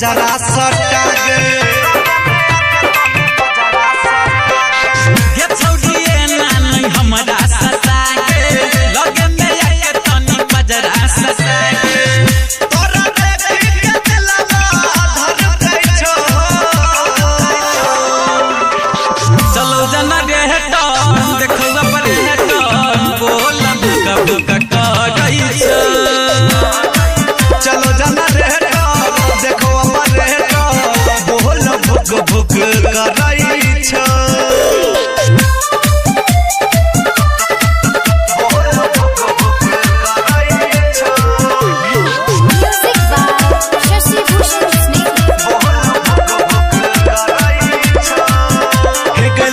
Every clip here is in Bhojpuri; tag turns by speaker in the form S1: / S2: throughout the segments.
S1: जरा सटा गे
S2: ये छौड़िए नानी हमरा सता गे लगे में आके तनी बजरा सता गे
S1: तोरा देखि के दिलवा धड़कै छो
S2: चलो जना रे हटो देखो पर हटो बोल बुका बुका करई छ
S1: चलो जना रे हटो देखो भुक भुक करई छ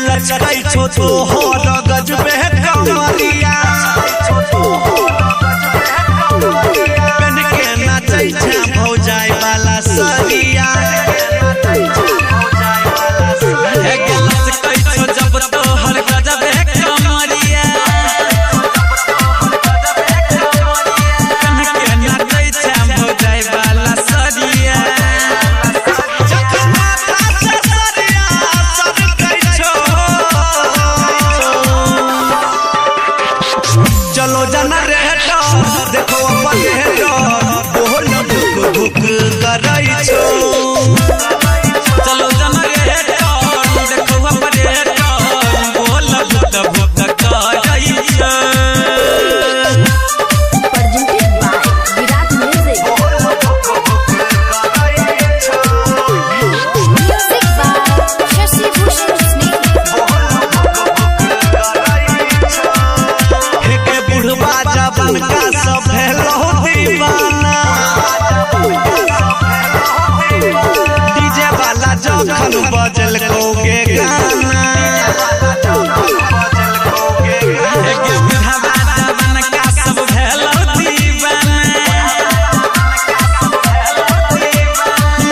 S1: लचकै छो तो हर गजबे कमरिया पेन के नाचै छै भौजाई वाला सरिया चलो जना रे हटो देखो अपन हटो बोल भुक भुक करई छो
S2: चलो जना रे हटो देखो अपन हटो बोल भुक भुक करई छ
S1: बनका सब भेलो दीवाना डीजे वाला जखन बजल कोगे गाना
S2: बनका सब भेलो दीवाना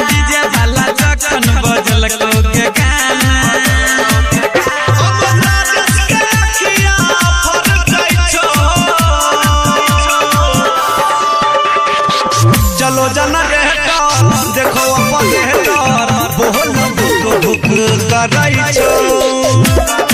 S2: डीजे वाला जखन बजल कोगे गाना
S1: चलो जना रे हटो देखो अपन हटो बोल भुक भुक करई छो।